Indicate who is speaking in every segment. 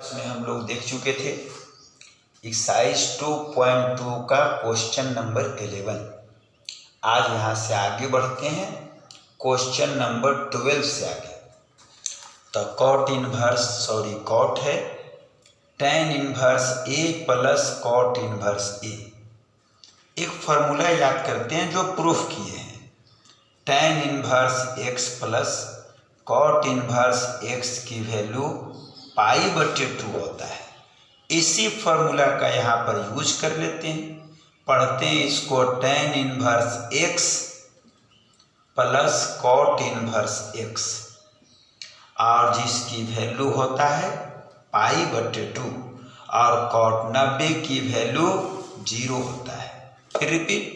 Speaker 1: इसमें हम लोग देख चुके थे एक्सरसाइज 2.2 का क्वेश्चन नंबर 11। आज यहाँ से आगे बढ़ते हैं क्वेश्चन नंबर 12 से आगे। तो कॉट है tan इनवर्स ए प्लस कॉट इनवर्स ए। एक फार्मूला याद करते हैं जो प्रूफ किए हैं। tan inverse X plus cot inverse X की वैल्यू π/2 होता है। इसी फार्मूला का यहाँ पर यूज कर लेते हैं, पढ़ते हैं इसको। tan inverse X plus cot inverse X और जिसकी वैल्यू होता है π/2 और कॉट 90 की वैल्यू 0 होता है। फिर repeat,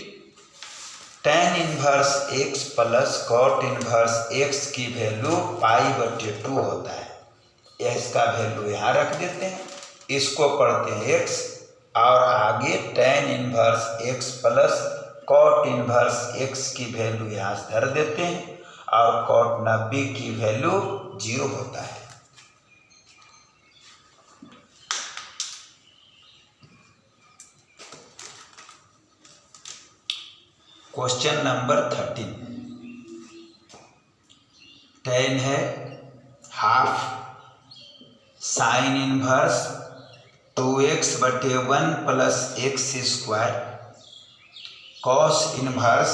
Speaker 1: tan inverse X plus cot inverse X की वैल्यू π/2 होता है। इसका वैल्यू यहाँ रख देते हैं, इसको पढ़ते हैं x और आगे tan inverse X plus cot inverse X की वैल्यू यहाँ से धर देते हैं और कॉट 90 की वैल्यू 0 होता है। Question number 13। tan है half sine inverse 2x/1 plus x square cos inverse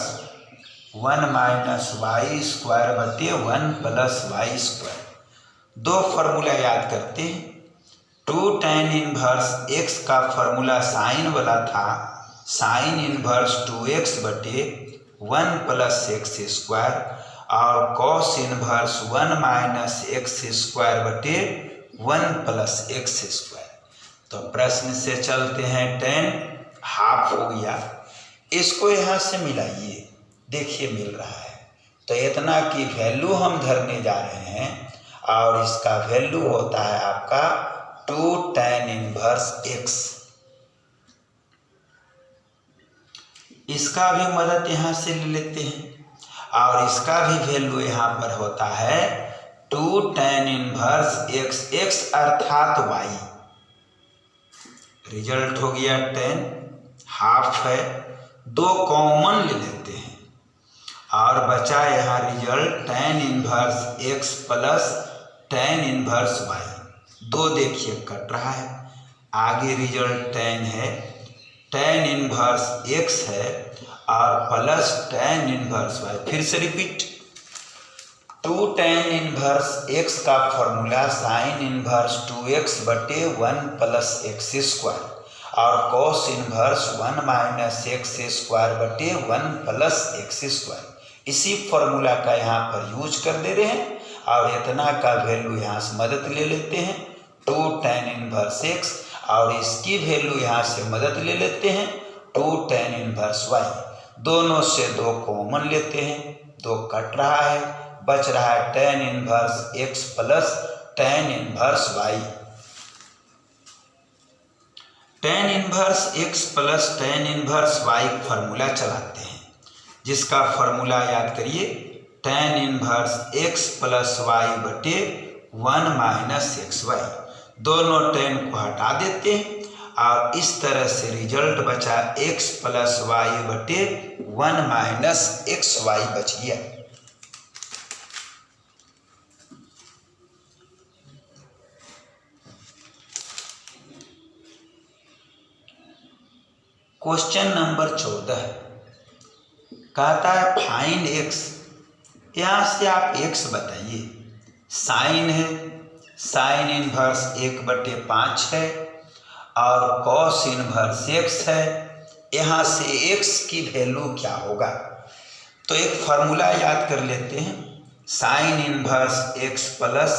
Speaker 1: 1 minus y square plus y square. दो फार्मूला याद करते हैं। 2 tan इनवर्स x का फार्मूला साइन वाला था, sine inverse 2x/1 plus x square और cos inverse 1 minus x square plus x square. तो प्रश्न से चलते हैं। tan हाफ हो गया, इसको यहाँ से मिलाइए, देखिए मिल रहा है। तो इतना की वैल्यू हम धरने जा रहे हैं और इसका वैल्यू होता है आपका 2 tan इनवर्स x। इसका भी मदद यहाँ से ले लेते हैं और इसका भी वैल्यू यहाँ पर होता है 2 tan इनवर्स x अर्थात y। रिजल्ट हो गया 10, हाफ है, दो कॉमन ले लेते हैं और बचा यहाँ result tan inverse x plus tan inverse y। दो देखिए कट रहा है, आगे रिजल्ट 10 है, tan इनवर्स x है और प्लस tan इनवर्स y। फिर से रिपीट, 2 tan इनवर्स x का formula sine inverse 2x/1 plus x square और cos inverse 1 minus x square plus x square. इसी फॉर्मूला का यहाँ पर यूज कर दे रहे हैं और इतना का वैल्यू यहाँ से मदद ले लेते हैं 2 tan इनवर्स x और इसकी वैल्यू यहाँ से मदद ले लेते हैं 2 tan इनवर्स y। दोनों से दो कॉमन लेते हैं, दो कट रहा है, बच रहा है tan inverse x plus tan inverse y। tan inverse x plus tan inverse y formula चलाते हैं, जिसका फार्मूला याद करिए tan inverse x plus y/1 minus X Y. दोनों tan को हटा देते हैं और इस तरह से रिजल्ट बचा x plus y/1 minus X Y बच गया। क्वेश्चन नंबर 14 कहता है फाइंड x। यहाँ से आप x बताइए। साइन है, साइन इनवर्स 1/5 है और कॉस इनवर्स x है। यहाँ से x की वैल्यू क्या होगा? तो एक फार्मूला याद कर लेते हैं। Sine inverse x plus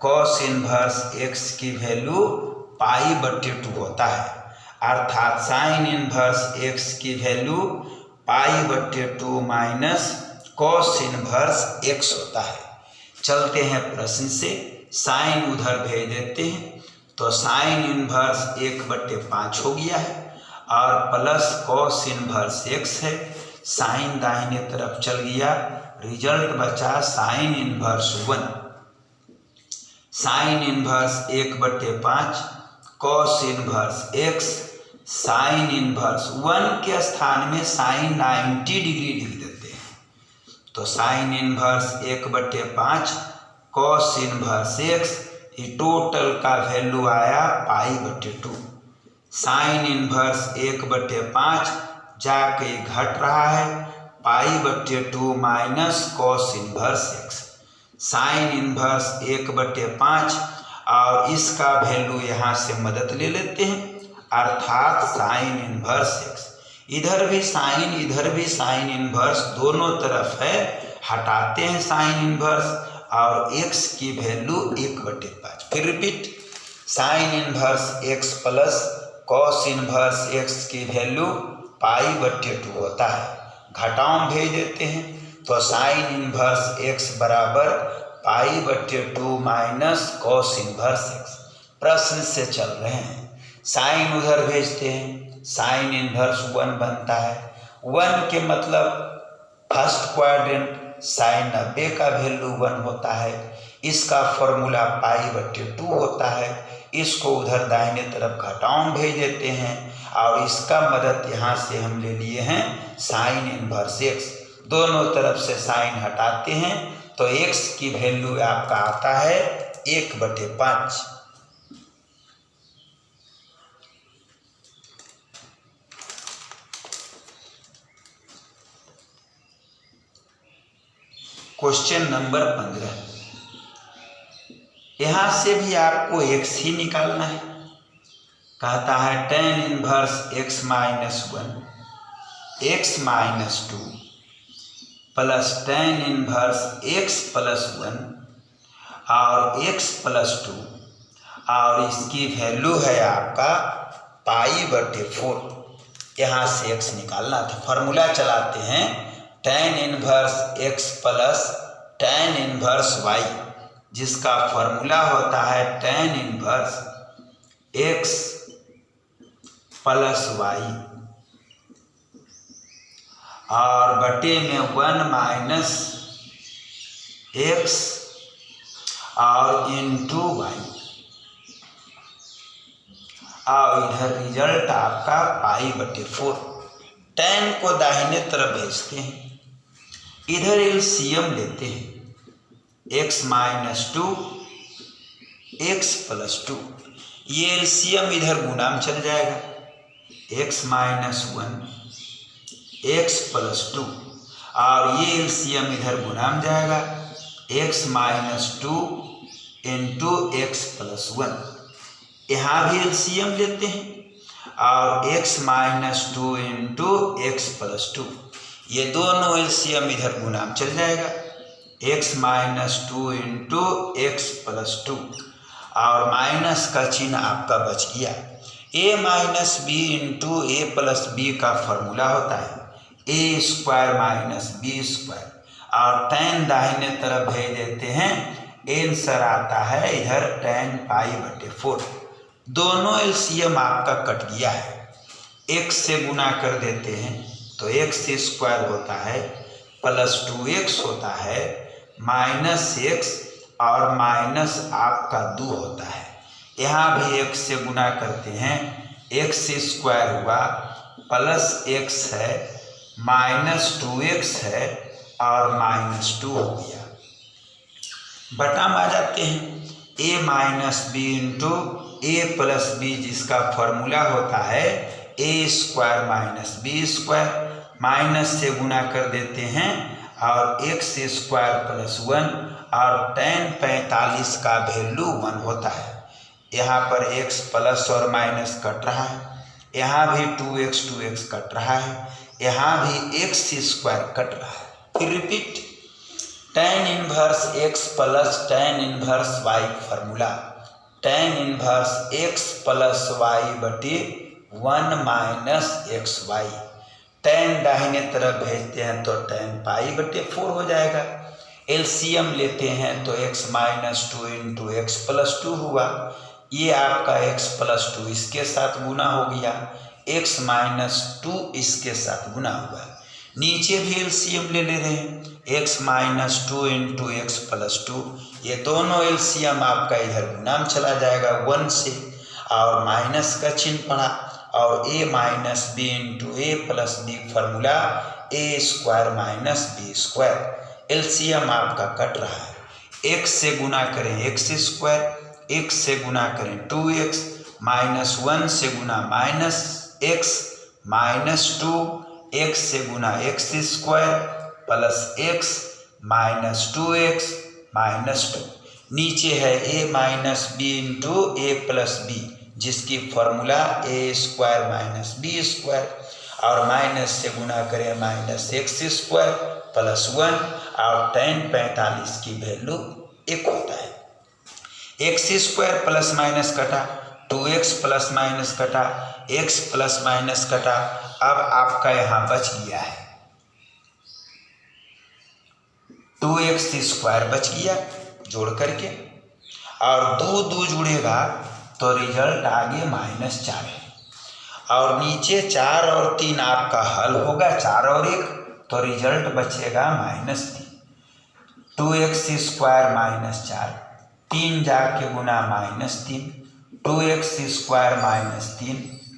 Speaker 1: cos inverse x की वैल्यू π/2 होता है, अर्थात साइन इनवर्स x की value π/2 minus cos inverse x होता है। चलते हैं प्रश्न से, साइन उधर भेज देते हैं तो साइन इनवर्स 1/5 हो गया है और प्लस कॉस इनवर्स x है। साइन दाहिने तरफ चल गया, रिजल्ट बचा sine inverse 1। Sign inverse 1/5 cos inverse x sine inverse 1 के स्थान में साइन 90 डिग्री लिख देते हैं। तो sign inverse 1/5 cos inverse x, ये टोटल का वैल्यू आया π/2। साइन इनवर्स 1/5 जाके घट रहा है π/2 minus cos inverse x। Sine inverse 1/5 और इसका वैल्यू यहाँ से मदद ले लेते हैं, अर्थात साइन इनवर्स x। इधर भी साइन इनवर्स दोनों तरफ है, हटाते हैं साइन इनवर्स और x की वैल्यू 1/5। फिर repeat, sign inverse x plus cos inverse x की वैल्यू π/2 होता है, घटाओं भेज देते हैं तो साइन इनवर्स x बराबर π/2 माइनस कॉस इनवर्स x। प्रश्न से चल रहे हैं, साइन उधर भेजते हैं, साइन इनवर्स 1 बनता है। 1 के मतलब फर्स्ट क्वाड्रेंट, साइन 90 का वैल्यू 1 होता है, इसका फॉर्मूला π/2 होता है। इसको उधर दाहिने तरफ घटाओं भेज देते हैं और इसका मदद यहाँ से हम ले लिए हैं साइन इनवर्स x। दोनों तरफ से साइन हटाते हैं तो x की वैल्यू आपका आता है 1/5। क्वेश्चन नंबर 15, यहां से भी आपको x ही निकालना है। कहता है tan inverse x minus 1 x minus 2 plus tan inverse x plus 1 और x प्लस 2 और इसकी वैल्यू है आपका π/4। यहाँ से x निकालना था, फॉर्मूला चलाते हैं tan inverse x plus tan inverse y, जिसका फॉर्मूला होता है tan inverse x plus y और बटे में 1 माइनस x और इंटू y और इधर रिजल्ट आपका π/4। tan को दाहिने तरफ भेजते हैं, इधर एलसीएम लेते हैं, x माइनस 2 x प्लस 2, ये एलसीएम इधर गुणाम चल जाएगा, x माइनस 1 x प्लस 2 और ये एलसीएम इधर गुणाम जाएगा, x minus 2 into x plus 1। यहाँ भी एलसीएम लेते हैं और x minus 2 into x plus 2, ये दोनों एलसीएम इधर गुणाम चल जाएगा, x minus 2 into x plus 2 और माइनस का चिन्ह आपका बच गया। a minus B into A plus B का फॉर्मूला होता है a square minus B square और tan दाहिने तरफ भेज देते हैं, आंसर आता है इधर tan π/4। दोनों एलसीएम आपका कट गया है, x से गुना कर देते हैं तो x स्क्वायर होता है प्लस 2x होता है माइनस x और माइनस आपका 2 होता है। यहाँ भी x से गुना करते हैं, x स्क्वायर हुआ प्लस x है माइनस 2x है और माइनस 2 हो गया। बटा में आ जाते हैं, a minus B into A plus B, जिसका फॉर्मूला होता है a square minus B square, minus से गुना कर देते हैं और x स्क्वायर प्लस 1 और tan 45 का वैल्यू 1 होता है। यहाँ पर x प्लस और माइनस कट रहा है, यहाँ भी 2x कट रहा है, यहाँ भी x स्क्वायर कट रहा है। फिर repeat, tan inverse x plus tan inverse y formula, tan inverse x plus y बटे 1 माइनस xy। tan दाहिने तरफ भेजते हैं तो tan π/4 हो जाएगा। एलसीएम लेते हैं तो x minus 2 into x plus 2 हुआ, ये आपका x प्लस 2 इसके साथ गुना हो गया, x माइनस 2 इसके साथ गुना हुआ। नीचे भी एलसीएम ले रहे हैं, x minus 2 into x plus 2, ये दोनों एलसीएम आपका इधर गुना में चला जाएगा 1 से, और माइनस का चिन्ह पड़ा, और a minus B into A plus B, formula A square minus B square. LCM आपका कट रहा है, x से गुना करें एक्स स्क्वायर, x से गुना करें 2x, माइनस 1 से गुना माइनस x, माइनस 2, x से गुना x square plus x minus 2x minus 2, नीचे है a minus B into A plus B, जिसकी formula A square minus B square, और माइनस से गुना करें माइनस एक्स स्क्वायर प्लस 1, और tan 45 की वैल्यू 1 होता है। एक्स स्क्वायर प्लस माइनस कटा, 2x प्लस माइनस कटा, x प्लस माइनस कटा, अब आपका यहाँ बच गया है 2x स्क्वायर बच गया जोड़ करके, और 2 जुड़ेगा तो रिजल्ट आगे -4 है, और नीचे 4 और 3 आपका हल होगा, 4 और 1, तो रिजल्ट बचेगा -3, 2x स्क्वायर -4, 3 जाके गुना -3, 2x स्क्वायर -3,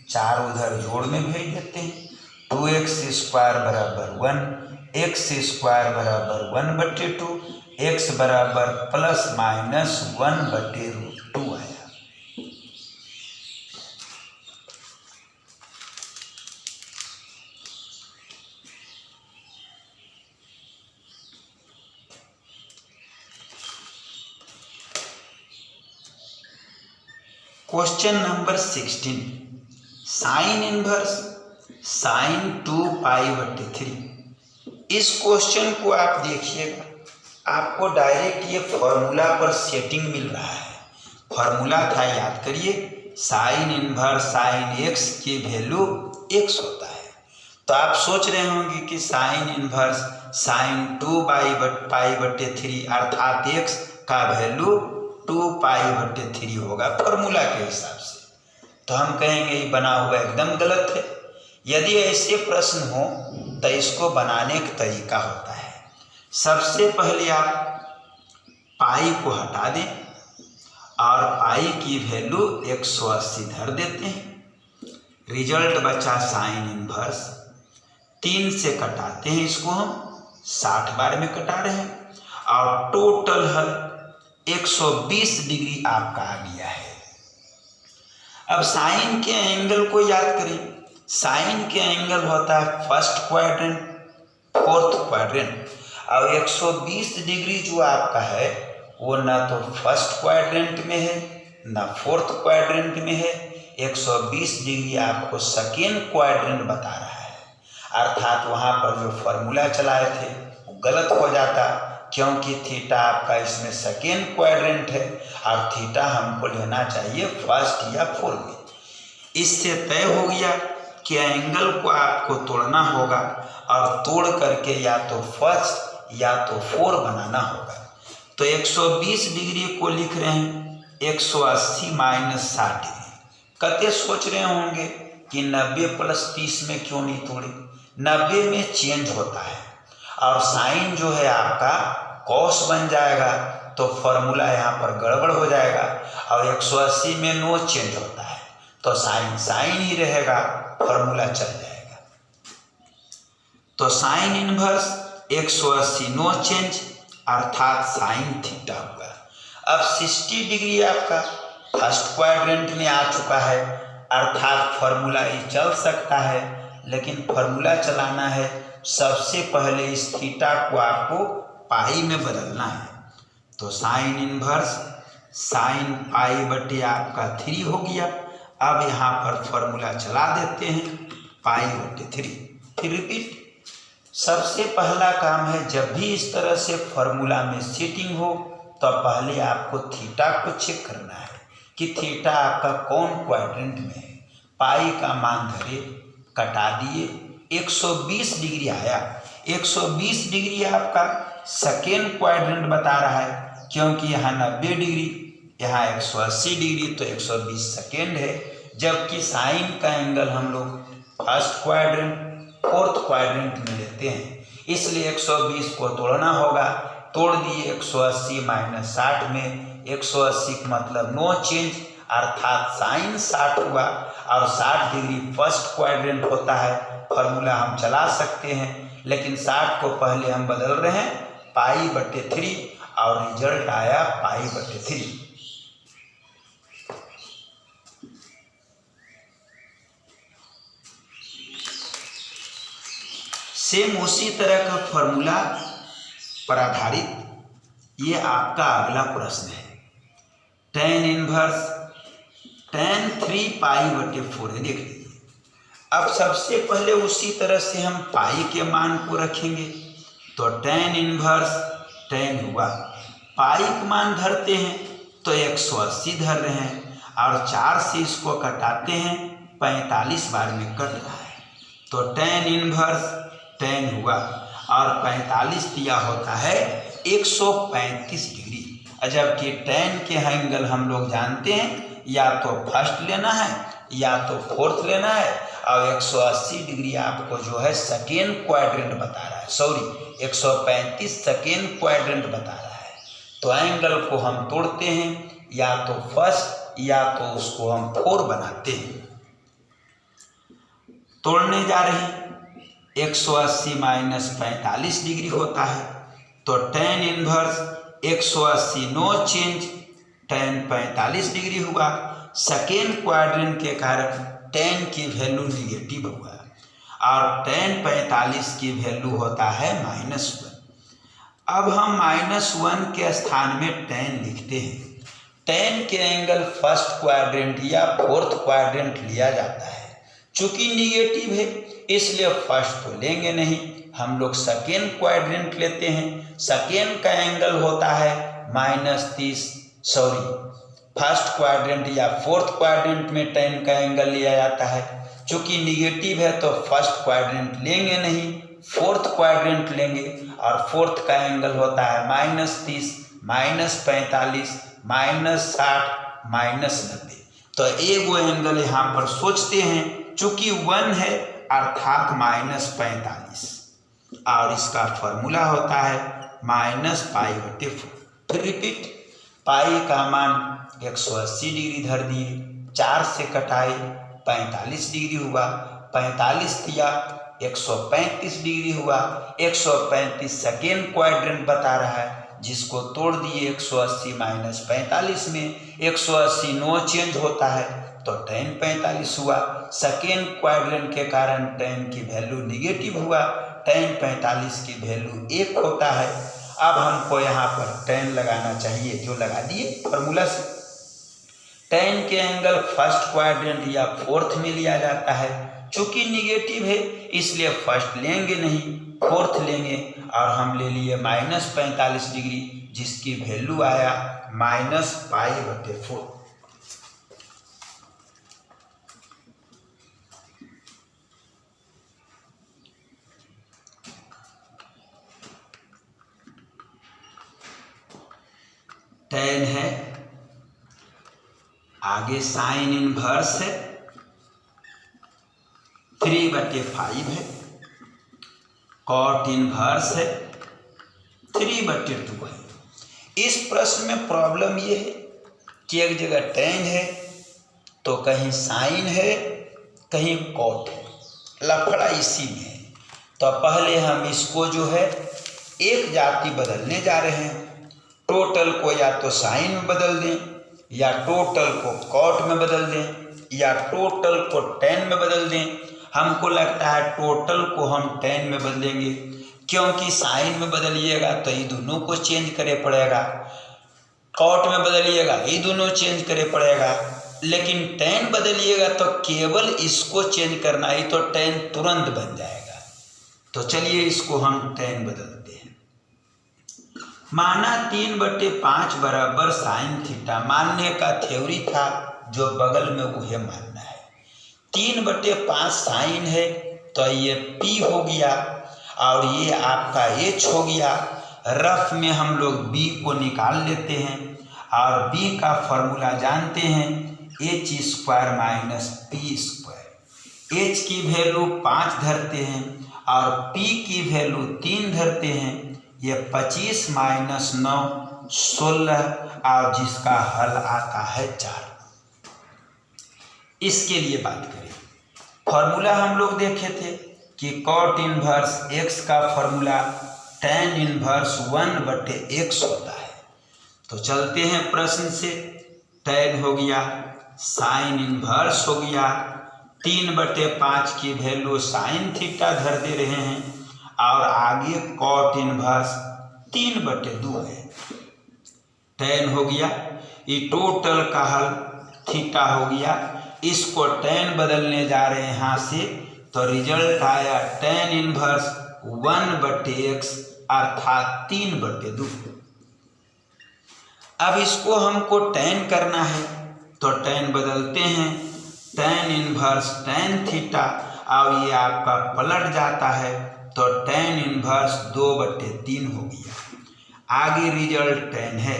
Speaker 1: 4 उधर जोड़ में भेज देते हैं, 2x स्क्वायर बराबर 1, x स्क्वायर बराबर 1/2, x बराबर प्लस माइनस 1/√2 आया। Question number 16, sine inverse sine 2π/3। इस क्वेश्चन को आप देखिएगा, आपको डायरेक्ट ये फॉर्मूला पर सेटिंग मिल रहा है। फॉर्मूला था, याद करिए, साइन इनवर्स साइन x की वैल्यू x होता है। तो आप सोच रहे होंगे कि साइन इनवर्स साइन 2π/3 अर्थात x का वैल्यू 2π/3 होगा फॉर्मूला के हिसाब से। तो हम कहेंगे ये बना हुआ एकदम गलत है। यदि ऐसे प्रश्न हो तो इसको बनाने का तरीका होता है, सबसे पहले आप पाई को हटा दें और पाई की वैल्यू 180 धर देते हैं। रिजल्ट बचा साइन इनवर्स, 3 से कटाते हैं, इसको हम 60 बार में कटा रहे हैं, और टोटल हल 120 डिग्री आपका आ गया है। अब साइन के एंगल को याद करें, साइन के एंगल होता है फर्स्ट क्वाड्रेंट, फोर्थ क्वाड्रेंट, और 120 डिग्री जो आपका है वो ना तो फर्स्ट क्वाड्रेंट में है ना फोर्थ क्वाड्रेंट में है, 120 डिग्री आपको सेकेंड क्वाड्रेंट बता रहा है। अर्थात वहाँ पर जो फॉर्मूला चलाए थे वो गलत हो जाता, क्योंकि थीटा आपका इसमें सेकेंड क्वाड्रेंट है और थीटा हमको लेना चाहिए फर्स्ट या फोर्थ में। इससे तय हो गया कि एंगल को आपको तोड़ना होगा, और तोड़ करके या तो फर्स्ट या तो फोर बनाना होगा। तो 120 डिग्री को लिख रहे हैं 180 माइनस 60 डिग्री। कते सोच रहे होंगे कि 90 प्लस 30 में क्यों नहीं तोड़े, 90 में चेंज होता है और साइन जो है आपका कॉस बन जाएगा, तो फॉर्मूला यहाँ पर गड़बड़ हो जाएगा, और 180 में नो चेंज होता है तो साइन साइन ही रहेगा, फॉर्मूला चल जाएगा। तो साइन इनवर्स 180 नो चेंज अर्थात साइन थीटा हुआ। अब 60 डिग्री आपका फर्स्ट क्वाड्रेंट में आ चुका है, अर्थात फॉर्मूला ही चल सकता है, लेकिन फॉर्मूला चलाना है सबसे पहले इस थीटा को आपको पाई में बदलना है। तो साइन इनवर्स साइन पाई बटे आपका 3 हो गया। अब यहाँ पर फॉर्मूला चला देते हैं पाई बटे 3। फिर रिपीट, सबसे पहला काम है जब भी इस तरह से फॉर्मूला में सेटिंग हो तो पहले आपको थीटा को चेक करना है कि थीटा आपका कौन क्वाड्रेंट में है। पाई का मान धरे, कटा दिए, 120 डिग्री आया। 120 डिग्री आपका सेकेंड क्वाड्रेंट बता रहा है, क्योंकि यहाँ 90 डिग्री, यहाँ 180 डिग्री, तो 120 सेकेंड है। जबकि साइन का एंगल हम लोग फर्स्ट क्वाड्रेंट, फोर्थ क्वाड्रेंट में लेते हैं, इसलिए 120 को तोड़ना होगा। तोड़ दिए 180 माइनस 60 में, 180 का मतलब नो चेंज, अर्थात साइन 60 हुआ और 60 डिग्री फर्स्ट क्वाड्रेंट होता है। फॉर्मूला हम चला सकते हैं, लेकिन 60 को पहले हम बदल रहे हैं π/3 और रिजल्ट आया π/3। सेम उसी तरह का फॉर्मूला पर आधारित ये आपका अगला प्रश्न है। tan इनवर्स tan 3π/4 है। देख लीजिए, अब सबसे पहले उसी तरह से हम पाई के मान को रखेंगे, तो tan इनवर्स tan हुआ, पाई का मान धरते हैं तो 180 धर रहे हैं और 4 से इसको कटाते हैं, 45 बार में कट रहा है, तो tan इनवर्स tan हुआ और 45 दिया होता है 135 डिग्री। जबकि tan के एंगल हम लोग जानते हैं, या तो फर्स्ट लेना है या तो फोर्थ लेना है, और 180 डिग्री आपको जो है सेकेंड क्वाड्रेंट बता रहा है, सॉरी 135 सेकेंड क्वाड्रेंट बता रहा है। तो एंगल को हम तोड़ते हैं, या तो फर्स्ट या तो उसको हम 4 बनाते हैं। तोड़ने जा रहे हैं, 180 माइनस 45 डिग्री होता है, तो tan inverse 180 no change, tan 45 degree हुआ। सेकेंड क्वाड्रेंट के कारण tan की वैल्यू निगेटिव हुआ और tan 45 की वैल्यू होता है -1। अब हम -1 के स्थान में tan लिखते हैं। tan के एंगल फर्स्ट क्वाड्रेंट या फोर्थ क्वाड्रेंट लिया जाता है, चूंकि निगेटिव है इसलिए फर्स्ट तो लेंगे नहीं, हम लोग सेकेंड क्वाड्रेंट लेते हैं। सेकेंड का एंगल होता है -30, सॉरी फर्स्ट क्वाड्रेंट या फोर्थ क्वाड्रेंट में tan का एंगल लिया जाता है, चूंकि निगेटिव है तो फर्स्ट क्वाड्रेंट लेंगे नहीं, फोर्थ क्वाड्रेंट लेंगे और फोर्थ का एंगल होता है -30, -45, -60, -90। तो एक वो एंगल यहाँ पर सोचते हैं, चूंकि 1 है अर्थात -45, और इसका फॉर्मूला होता है -π/4। फिर रिपीट, पाई का मान 180 डिग्री धर दिए, 4 से कटाए 45 डिग्री हुआ, 45 दिया 135 डिग्री हुआ। 135 सेकेंड क्वाड्रेंट बता रहा है, जिसको तोड़ दिए 180 माइनस 45 में, 180 नो चेंज होता है तो tan 45 हुआ। सेकेंड क्वाड्रेंट के कारण tan की वैल्यू निगेटिव हुआ, tan 45 की वैल्यू 1 होता है। अब हमको यहाँ पर tan लगाना चाहिए, जो लगा दिए फॉर्मूला से। tan के एंगल फर्स्ट क्वाड्रेंट या फोर्थ में लिया जाता है, चूंकि निगेटिव है इसलिए फर्स्ट लेंगे नहीं, फोर्थ लेंगे, और हम ले लिए -45 डिग्री, जिसकी वैल्यू आया -π/4। tan है, आगे साइन इनवर्स है, 3/5 है, कॉट इनवर्स है, 3/2 है। इस प्रश्न में प्रॉब्लम ये है कि एक जगह tan है तो कहीं साइन है, कहीं कॉट है, लफड़ा इसी में है। तो पहले हम इसको जो है एक जाति बदलने जा रहे हैं, टोटल को या तो साइन में बदल दें, या टोटल को कॉट में बदल दें, या टोटल को tan में बदल दें। हमको लगता है टोटल को हम tan में बदलेंगे, क्योंकि साइन में बदलिएगा तो ये दोनों को चेंज करे पड़ेगा, कॉट में बदलिएगा ये दोनों चेंज करे पड़ेगा, लेकिन tan बदलिएगा तो केवल इसको चेंज करना ही, तो tan तुरंत बन जाएगा। तो चलिए इसको हम tan बदलते हैं। माना 3/5 बराबर साइन थीटा, मानने का थ्योरी था, जो बगल में वह मानना है। 3/5 साइन है तो ये P हो गया और ये आपका H हो गया। रफ में हम लोग B को निकाल लेते हैं और B का फॉर्मूला जानते हैं, H² - P²। H की वैल्यू 5 धरते हैं और P की वैल्यू 3 धरते हैं। ये 25 माइनस 9 16 और जिसका हल आता है 4। इसके लिए बात करें, फॉर्मूला हम लोग देखे थे कि कॉट इनवर्स x का फॉर्मूला tan इनवर्स 1/x होता है। तो चलते हैं प्रश्न से। tan हो गया, साइन इनवर्स हो गया, 3/5 की वैल्यू साइन थीटा धर दे रहे हैं और आगे कॉट इनवर्स 3/2 है। tan हो गया, ये टोटल का हल थीटा हो गया। इसको tan बदलने जा रहे हैं यहाँ से, तो रिजल्ट आया tan इनवर्स 1/x अर्थात 3/2। अब इसको हमको tan करना है तो tan बदलते हैं, tan इनवर्स tan थीटा और ये आपका पलट जाता है तो tan इनवर्स 2/3 हो गया। आगे रिजल्ट tan है,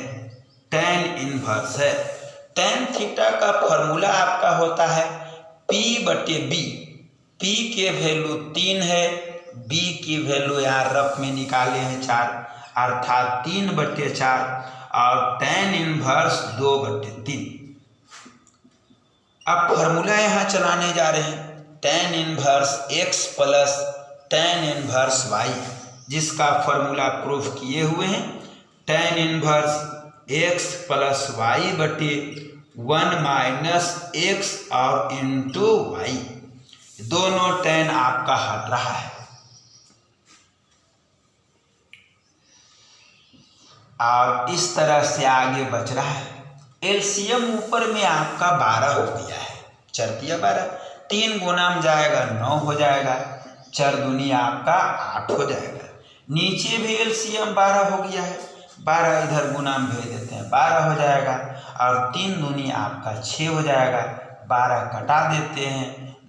Speaker 1: tan इनवर्स है। tan थीटा का फॉर्मूला आपका होता है P/B। P के वैल्यू 3 है, B की वैल्यू यहाँ रफ में निकाले हैं 4 अर्थात 3/4 और tan इनवर्स 2/3। अब फॉर्मूला यहाँ चलाने जा रहे हैं tan inverse x plus tan inverse y, जिसका फॉर्मूला प्रूफ किए हुए हैं। tan inverse x plus y/1 minus x और इंटू y, दोनों tan आपका हट रहा है। और इस तरह से आगे बच रहा है। एलसीएम ऊपर में आपका 12 हो गया है, चरतिया 12, 3 गुना में जाएगा 9 हो जाएगा, 4 दूनी आपका 8 हो जाएगा। नीचे भी एलसीएम 12 हो गया है, 12 इधर गुना में भेज देते हैं 12 हो जाएगा और 3 दूनी आपका 6 हो जाएगा, 12 कटा देते हैं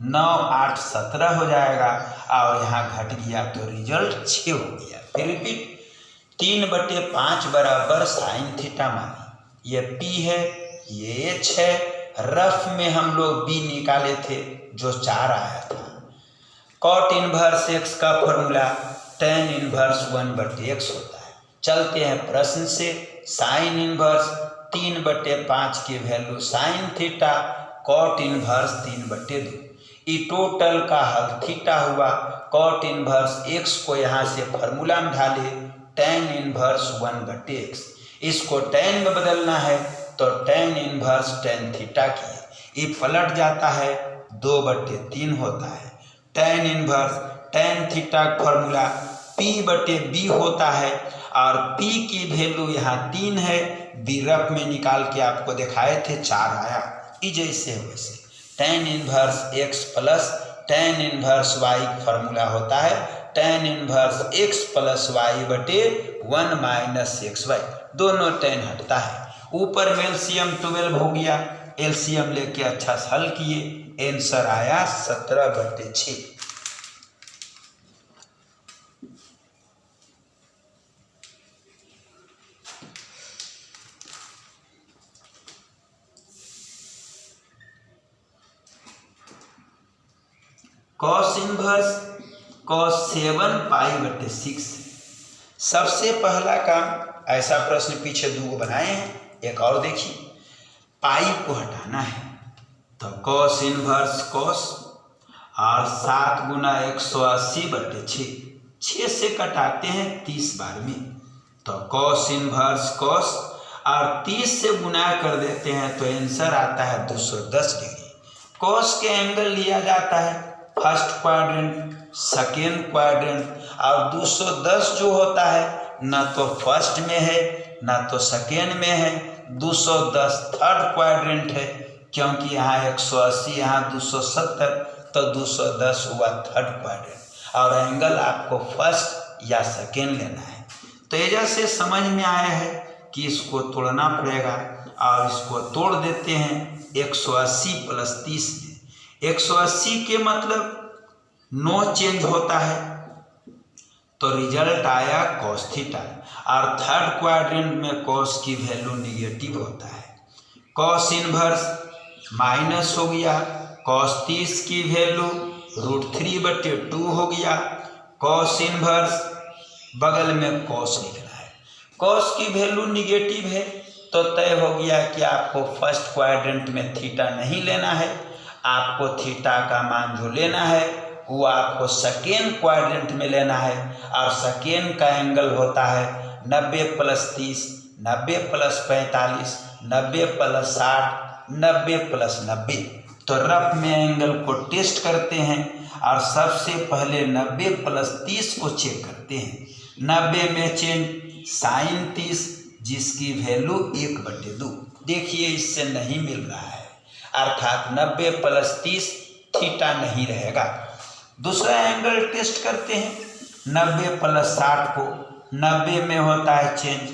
Speaker 1: 9 8 17 हो जाएगा और यहाँ घट गया तो रिजल्ट 6 हो गया। फिर रिपीट, 3/5 बराबर साइन थीटा मानी, ये P है, ये H है। रफ में हम लोग B निकाले थे जो 4 आया था। कॉट इनवर्स x का फॉर्मूला tan इनवर्स 1/x होता है। चलते हैं प्रश्न से। साइन इनवर्स 3/5 की value sine theta, cot inverse 3/2, ई टोटल का हल थीटा हुआ। कॉट इनवर्स x को यहाँ से फॉर्मूला में ढाले tan इनवर्स 1/x, इसको tan में बदलना है तो tan इनवर्स tan थीटा किए, ये पलट जाता है 2/3 होता है। tan इनवर्स tan थीटा का फॉर्मूला P/B होता है और P की वैल्यू यहाँ 3 है, B रफ में निकाल के आपको दिखाए थे 4 आया, ये जैसे है वैसे। tan inverse x plus tan inverse y formula होता है tan inverse x plus y/1 minus xy, दोनों tan हटता है। ऊपर में एलसीएम 12 हो गया, एलसीएम लेके अच्छा से हल किए, आंसर आया 17/6। Cos inverse cos 7 पाई/6। सबसे पहला काम, ऐसा प्रश्न पीछे 2 बनाए हैं, एक और देखिए। पाई को हटाना है तो कॉस इनवर्स कॉस और 7 गुना 180/6, 6 से कटाते हैं 30 बार में, तो कॉस इनवर्स कॉस और 30 से गुना कर देते हैं तो आंसर आता है 210 डिग्री। कॉस के एंगल लिया जाता है फर्स्ट क्वाड्रेंट, सेकेंड क्वाड्रेंट, और 210 जो होता है ना तो फर्स्ट में है ना तो सेकेंड में है, 210 थर्ड क्वाड्रेंट है, क्योंकि यहाँ 180 यहाँ 270 तो 210 हुआ थर्ड क्वाड्रेंट और एंगल आपको फर्स्ट या सेकेंड लेना है। तो ये जैसे समझ में आया है कि इसको तोड़ना पड़ेगा और इसको तोड़ देते हैं 180 प्लस 30 में। 180 के मतलब नो चेंज होता है तो रिजल्ट आया कॉस थीटा, और थर्ड क्वाड्रेंट में कॉस की वैल्यू निगेटिव होता है। कॉस इनवर्स माइनस हो गया, कॉस 30 की वैल्यू √3/2 हो गया। कॉस इनवर्स बगल में कॉस लिखना है। कॉस की वैल्यू निगेटिव है तो तय हो गया कि आपको फर्स्ट क्वाड्रेंट में थीटा नहीं लेना है, आपको थीटा का मान जो लेना है वो आपको सेकेंड क्वाड्रेंट में लेना है। और सेकेंड का एंगल होता है 90 + 30, 90 + 45, 90 + 60, 90 + 90। तो रफ में एंगल को टेस्ट करते हैं और सबसे पहले 90 + 30 को चेक करते हैं। 90 में चेंज साइन 30 जिसकी वैल्यू 1/2। देखिए इससे नहीं मिल रहा है, अर्थात 90 + 30 थीटा नहीं रहेगा। दूसरा एंगल टेस्ट करते हैं। 90 + 60 को 90 में होता है चेंज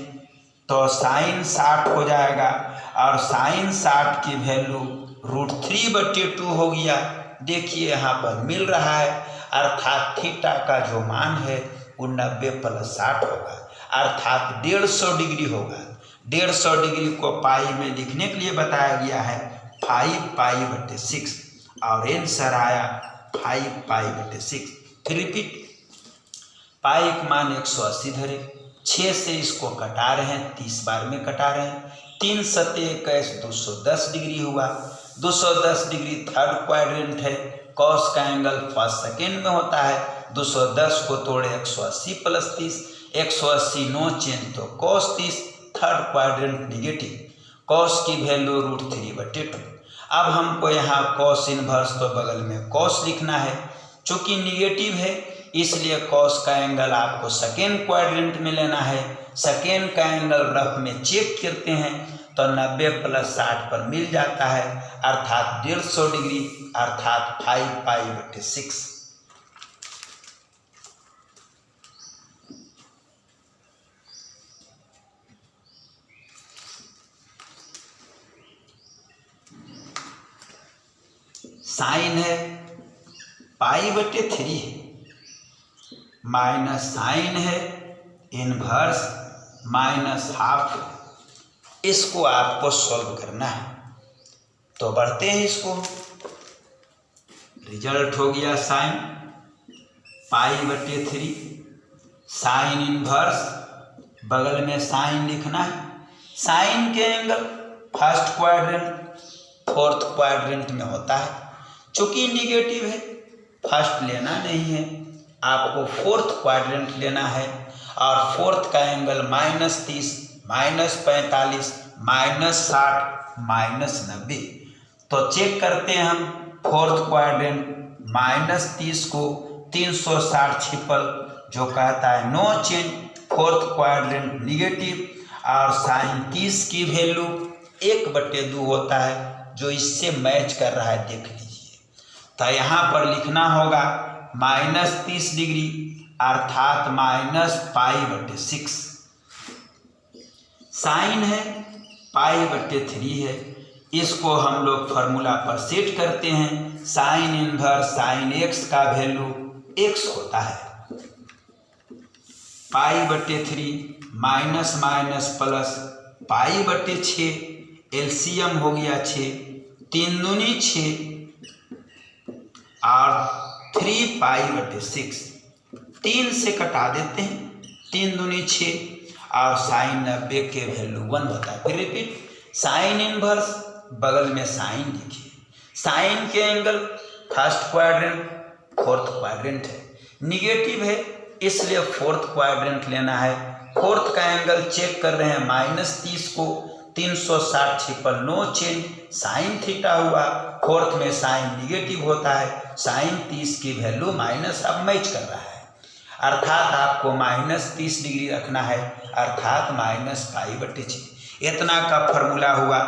Speaker 1: तो साइन 60 हो जाएगा और साइन 60 की वैल्यू √3/2 हो गया। देखिए यहाँ पर मिल रहा है, अर्थात थीटा का जो मान है वो 90 + 60 होगा, अर्थात 150 डिग्री होगा। 150 डिग्री को पाई में लिखने के लिए बताया गया है 5π/6 और आंसर आया 5π/6। फिर रिपीट, पाई का मान 180 धरे, 6 से इसको कटा रहे हैं, 30 बार में कटा रहे हैं। 3 × 7 = 21, 210 डिग्री हुआ। 210 डिग्री थर्ड क्वाड्रेंट है। कॉस का एंगल फर्स्ट सेकेंड में होता है। 210 को तोड़े 180 + 30, 180 नो चेंज तो cos 30 third quadrant negative. Cos की वैल्यू √3/2। अब हमको यहाँ कॉस इनवर्स तो बगल में कॉस लिखना है, चूंकि निगेटिव है इसलिए कॉस का एंगल आपको सेकेंड क्वाड्रेंट में लेना है। सेकेंड का एंगल रफ में चेक करते हैं तो 90 + 60 पर मिल जाता है, अर्थात 150 डिग्री, अर्थात 5π/6। साइन है π/3 है, माइनस साइन है इनवर्स -½ है। इसको आपको सॉल्व करना है तो बढ़ते हैं इसको। रिजल्ट हो गया साइन π/3, साइन इनवर्स बगल में साइन लिखना है। साइन के angle first quadrant fourth quadrant में होता है, चूंकि निगेटिव है फर्स्ट लेना नहीं है, आपको फोर्थ क्वाड्रेंट लेना है। और फोर्थ का एंगल -30, -45, -60, -90। तो चेक करते हैं हम फोर्थ क्वाड्रेंट। -30 को 360 छिपल जो कहता है no change, fourth quadrant negative. और साइन 30 की वैल्यू 1/2 होता है जो इससे मैच कर रहा है, देख लीजिए। तो यहाँ पर लिखना होगा -30 डिग्री अर्थात -π/6। साइन है π/3 है, इसको हम लोग फार्मूला पर सेट करते हैं। साइन इनवर्स साइन x का वैल्यू x होता है। π/3 माइनस माइनस प्लस π/6, एलसीएम हो गया 6, 3 दूनी 6 और 3π/6, 3 से कटा देते हैं, 3 दूनी 6 और साइन 90 के वैल्यू 1 होता है। फिर रिपीट, साइन इनवर्स बगल में साइन लिखिए। साइन के angle first quadrant fourth quadrant है, निगेटिव है इसलिए फोर्थ क्वाड्रेंट लेना है। फोर्थ का एंगल चेक कर रहे हैं, -30 को 360 छिपल नो चेंज, साइन थीटा हुआ। फोर्थ में साइन निगेटिव होता है, साइन 30 की वैल्यू माइनस अब मैच कर रहा है, अर्थात आपको -30 डिग्री रखना है, अर्थात -π/6। इतना का फॉर्मूला हुआ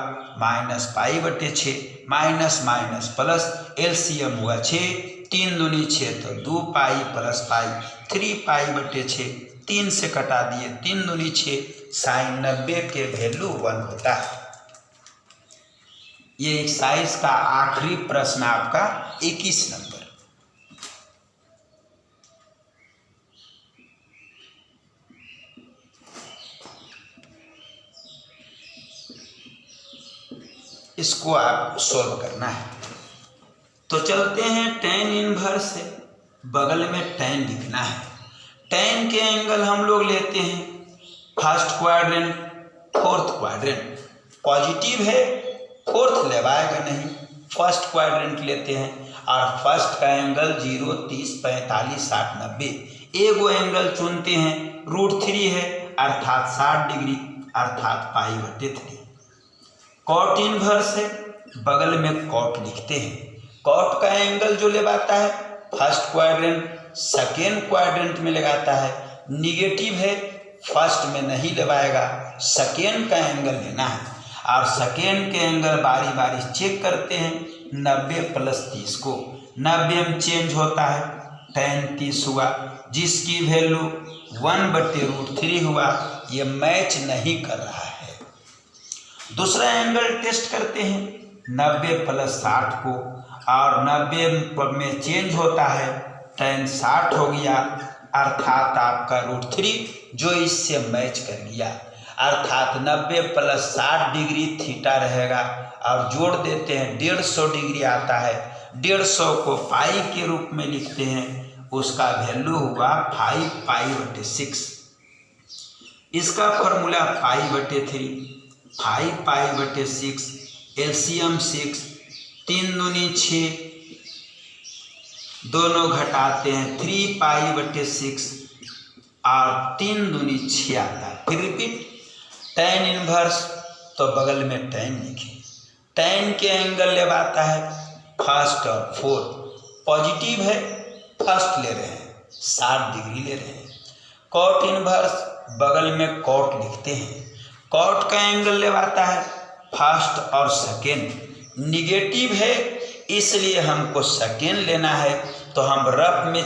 Speaker 1: -π/6, माइनस माइनस प्लस, एलसीएम हुआ 6, 3 दूनी 6 तो 2π + π, 3π/6, 3 से कटा दिए, 3 दूनी 6, साइन 90 के वैल्यू 1 होता है। ये एक्सरसाइज का आखिरी प्रश्न आपका 21 नंबर। इसको आप सॉल्व करना है। तो चलते हैं tan इनवर्स से, बगल में tan लिखना है। tan के एंगल हम लोग लेते हैं first quadrant, fourth quadrant. Positive है, फोर्थ लेवाएगा नहीं, फर्स्ट क्वाड्रेंट लेते हैं। और फर्स्ट का एंगल 0, 30, 45, 60, 90। एगो एंगल चुनते हैं, √3 है अर्थात 60 डिग्री, अर्थात π/3। कॉट इनवर्स है, बगल में कॉट लिखते हैं। कॉट का एंगल जो लगाता है फर्स्ट क्वाड्रेंट, सेकेंड क्वाड्रेंट में लगाता है। निगेटिव है, फर्स्ट में नहीं लगाएगा, सेकेंड का एंगल लेना है। और सेकेंड के एंगल बारी बारी चेक करते हैं। 90 + 30 को 90 में चेंज होता है, tan 30 हुआ, जिसकी वैल्यू 1/√3 हुआ। ये मैच नहीं कर रहा है। दूसरा एंगल टेस्ट करते हैं 90 + 60 को, और 90 में चेंज होता है, tan 60 हो गया, अर्थात आपका √3 जो इससे मैच कर गया। अर्थात 90 + 60 डिग्री थीटा रहेगा। और जोड़ देते हैं, 150 डिग्री आता है। 150 को पाई के रूप में लिखते हैं, उसका वैल्यू हुआ 5π/6। इसका फॉर्मूला π/3, 5π/6, एलसीएम 6, 3 दूनी 6, दोनों घटाते हैं 3π/6 और 3 दूनी 6 आता है। फिर रिपीट, tan इनवर्स तो बगल में tan लिखे। tan के एंगल लेवाता है फर्स्ट और फोर्थ। पॉजिटिव है, फर्स्ट ले रहे हैं, 60 डिग्री ले रहे हैं। कॉट इनवर्स, बगल में कॉट लिखते हैं। कॉट का एंगल लेवाता है फर्स्ट और सेकेंड। निगेटिव है, इसलिए हमको सेकेंड लेना है, तो हम रफ में